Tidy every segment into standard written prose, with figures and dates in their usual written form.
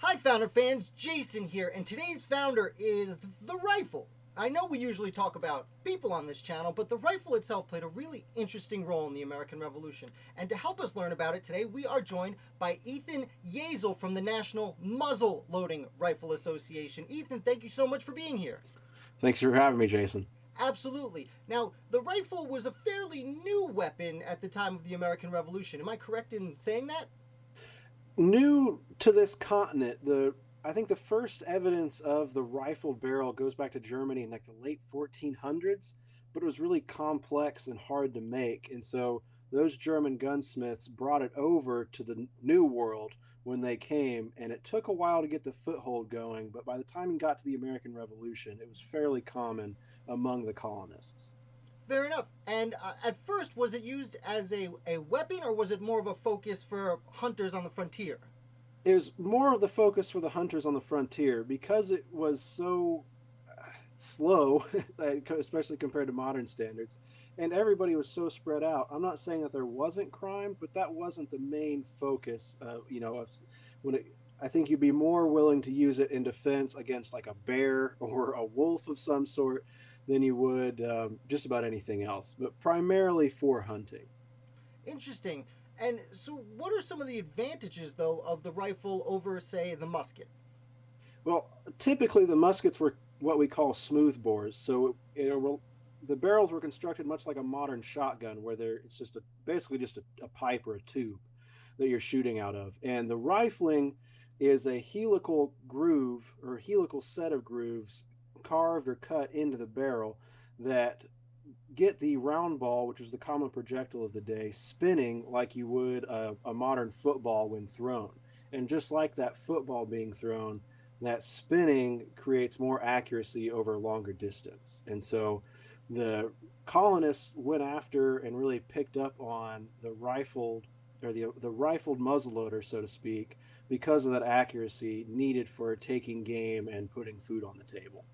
Hi, Founder fans. Jason here, and today's Founder is the rifle. I know we usually talk about people on this channel, but the rifle itself played a really interesting role in the American Revolution. And to help us learn about it today, we are joined by Ethan Yazel from the National Muzzle Loading Rifle Association. Ethan, thank you so much for being here. Thanks for having me, Jason. Absolutely. Now, the rifle was a fairly new weapon at the time of the American Revolution. Am I correct in saying that? New to this continent, I think the first evidence of the rifled barrel goes back to Germany in like the late 1400s, but it was really complex and hard to make. And so those German gunsmiths brought it over to the New World when they came, and it took a while to get the foothold going, but by the time you got to the American Revolution, it was fairly common among the colonists. Fair enough. And at first, was it used as a weapon, or was it more of a focus for hunters on the frontier? It was more of the focus for the hunters on the frontier because it was so slow, especially compared to modern standards, and everybody was so spread out. I'm not saying that there wasn't crime, but that wasn't the main focus. When it, I think you'd be more willing to use it in defense against like a bear or a wolf of some sort than you would just about anything else, but primarily for hunting. Interesting. And so, what are some of the advantages, though, of the rifle over, say, the musket? Well, typically the muskets were what we call smooth bores. The barrels were constructed much like a modern shotgun, where it's just basically just a pipe or a tube that you're shooting out of. And the rifling is a helical groove or helical set of grooves carved or cut into the barrel that get the round ball, which is the common projectile of the day, spinning like you would a modern football when thrown. And just like that football being thrown, that spinning creates more accuracy over a longer distance. And so the colonists went after and really picked up on the rifled or the rifled muzzleloader, so to speak, because of that accuracy needed for taking game and putting food on the table.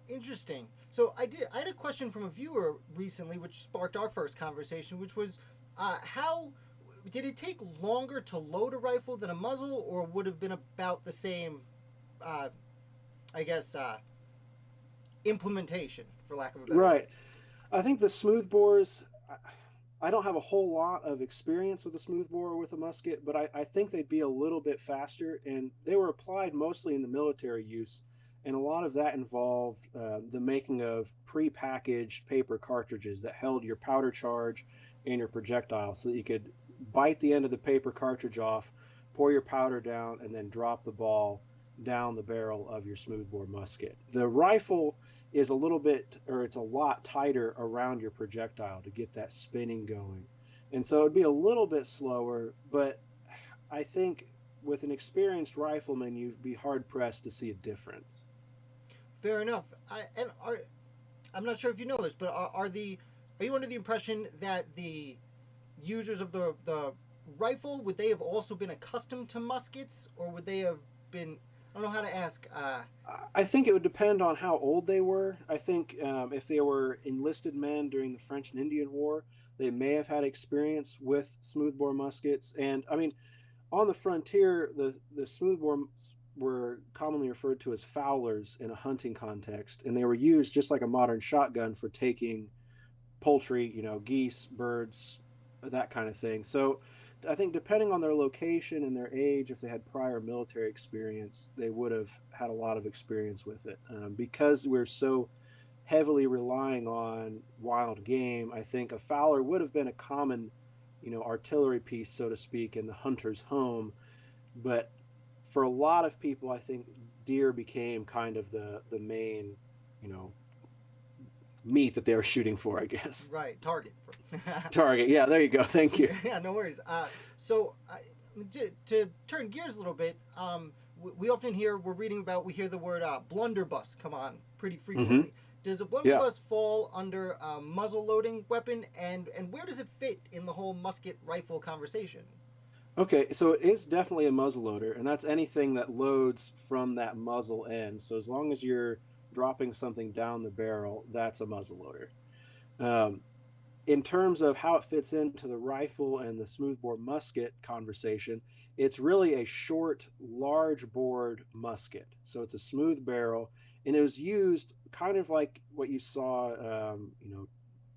Interesting. So, I had a question from a viewer recently, which sparked our first conversation, which was, how did it take longer to load a rifle than a muzzle, or would have been about the same, uh, I guess, implementation, for lack of a better word? Right. I think the smooth bores. I don't have a whole lot of experience with a smooth bore or with a musket, but I think they'd be a little bit faster, and they were applied mostly in the military use, and a lot of that involved the making of pre-packaged paper cartridges that held your powder charge and your projectile, so that you could bite the end of the paper cartridge off, pour your powder down, and then drop the ball down the barrel of your smoothbore musket. The rifle is a little bit, or it's a lot tighter around your projectile to get that spinning going. And so it'd be a little bit slower, but I think with an experienced rifleman, you'd be hard pressed to see a difference. Fair enough. I'm not sure if you know this, but are you under the impression that the users of the rifle, would they have also been accustomed to muskets, or would they have been? I don't know how to ask. I think it would depend on how old they were. I think if they were enlisted men during the French and Indian War, they may have had experience with smoothbore muskets. And I mean, on the frontier, the smoothbore were commonly referred to as fowlers in a hunting context, and they were used just like a modern shotgun for taking poultry, geese, birds, that kind of thing. So I think depending on their location and their age, if they had prior military experience, they would have had a lot of experience with it. Because we're so heavily relying on wild game, I think a fowler would have been a common, artillery piece, so to speak, in the hunter's home. But for a lot of people, I think deer became kind of the main, you know, meat that they were shooting for, I guess. Right, target. Target. Yeah, there you go. Thank you. Yeah, no worries. So, to turn gears a little bit, we often we hear the word blunderbuss come on pretty Hmm. frequently. Does a Yeah. blunderbuss fall under a muzzle loading weapon, and where does it fit in the whole musket rifle conversation? Okay, so it is definitely a muzzle loader, and that's anything that loads from that muzzle end. So as long as you're dropping something down the barrel, that's a muzzle loader. Um, in terms of how it fits into the rifle and the smoothbore musket conversation, it's really a short, large bored musket. So it's a smooth barrel, and it was used kind of like what you saw,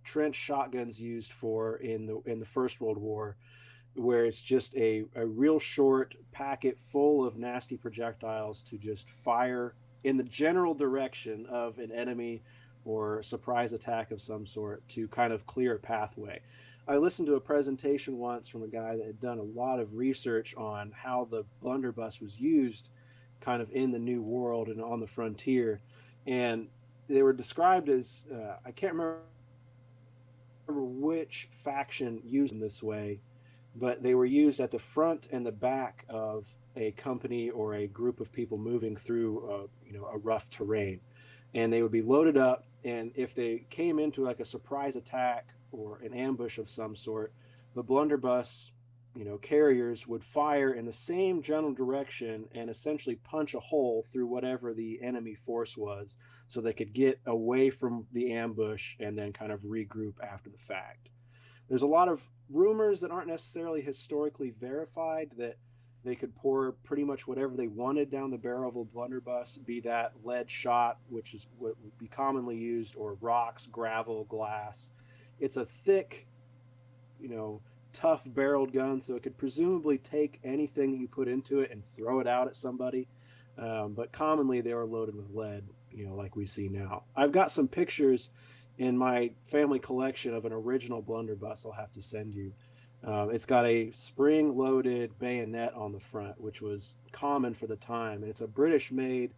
trench shotguns used for in the First World War, where it's just a real short packet full of nasty projectiles to just fire in the general direction of an enemy or surprise attack of some sort to kind of clear a pathway. I listened to a presentation once from a guy that had done a lot of research on how the blunderbuss was used kind of in the New World and on the frontier. And they were described as, I can't remember which faction used them this way, but they were used at the front and the back of a company or a group of people moving through a rough terrain, and they would be loaded up, and if they came into like a surprise attack or an ambush of some sort, the blunderbuss carriers would fire in the same general direction and essentially punch a hole through whatever the enemy force was, so they could get away from the ambush and then kind of regroup after the fact. There's a lot of rumors that aren't necessarily historically verified that they could pour pretty much whatever they wanted down the barrel of a blunderbuss, be that lead shot, which is what would be commonly used, or rocks, gravel, glass. It's a thick, tough barreled gun, so it could presumably take anything that you put into it and throw it out at somebody. But commonly they were loaded with lead, like we see now. I've got some pictures in my family collection of an original blunderbuss I'll have to send you. It's got a spring-loaded bayonet on the front, which was common for the time. And it's a British-made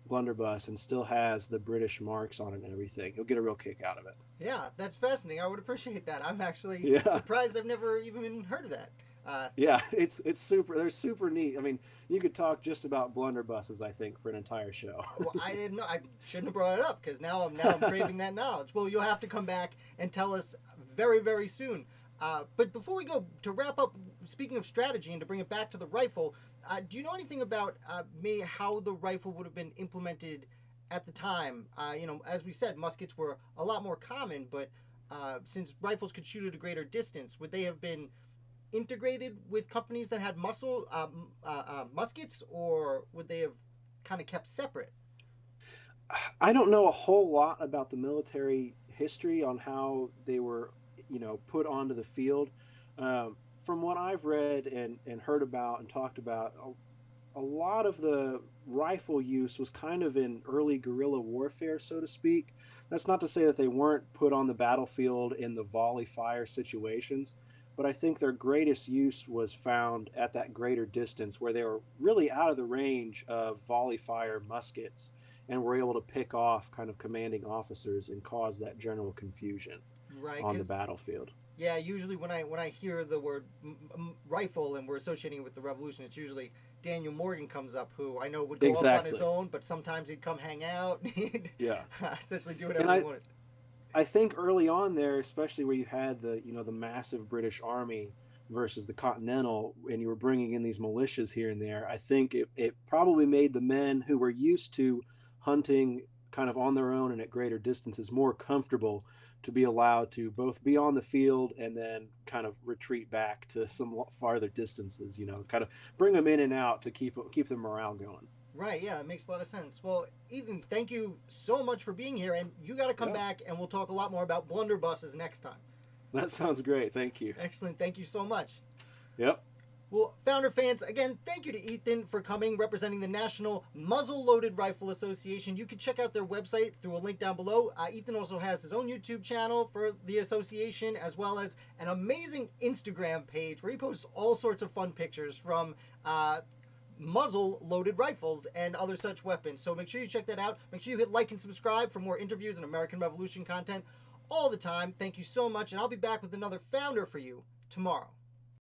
blunderbuss and still has the British marks on it and everything. You'll get a real kick out of it. Yeah, that's fascinating. I would appreciate that. I'm actually surprised I've never even heard of that. Yeah, it's super. They're super neat. I mean, you could talk just about blunderbusses, I think, for an entire show. Well, I didn't know. I shouldn't have brought it up because now I'm craving that knowledge. Well, you'll have to come back and tell us very, very soon. But before we go, to wrap up, speaking of strategy and to bring it back to the rifle, do you know anything about how the rifle would have been implemented at the time? As we said, muskets were a lot more common, but since rifles could shoot at a greater distance, would they have been integrated with companies that had muskets, or would they have kind of kept separate? I don't know a whole lot about the military history on how they were, put onto the field. From what I've read and heard about and talked about, a lot of the rifle use was kind of in early guerrilla warfare, so to speak. That's not to say that they weren't put on the battlefield in the volley fire situations, but I think their greatest use was found at that greater distance where they were really out of the range of volley fire muskets and were able to pick off kind of commanding officers and cause that general confusion on the battlefield. Yeah, usually when I hear the word rifle and we're associating it with the revolution, it's usually Daniel Morgan comes up, who I know would go off on his own, but sometimes he'd come hang out. Yeah, essentially do whatever he wanted. I think early on there, especially where you had the massive British Army versus the Continental, and you were bringing in these militias here and there, I think it probably made the men who were used to hunting kind of on their own and at greater distances more comfortable to be allowed to both be on the field and then kind of retreat back to some farther distances, kind of bring them in and out to keep the morale going. Right, yeah, it makes a lot of sense. Well, Ethan, thank you so much for being here, and you got to come back and we'll talk a lot more about blunderbusses next time. That sounds great. Thank you. Excellent. Thank you so much. Yep. Well, Founder fans, again, thank you to Ethan for coming, representing the National Muzzle Loaded Rifle Association. You can check out their website through a link down below. Ethan also has his own YouTube channel for the association, as well as an amazing Instagram page where he posts all sorts of fun pictures from muzzle loaded rifles and other such weapons. So make sure you check that out. Make sure you hit like and subscribe for more interviews and American Revolution content all the time. Thank you so much, and I'll be back with another Founder for you tomorrow.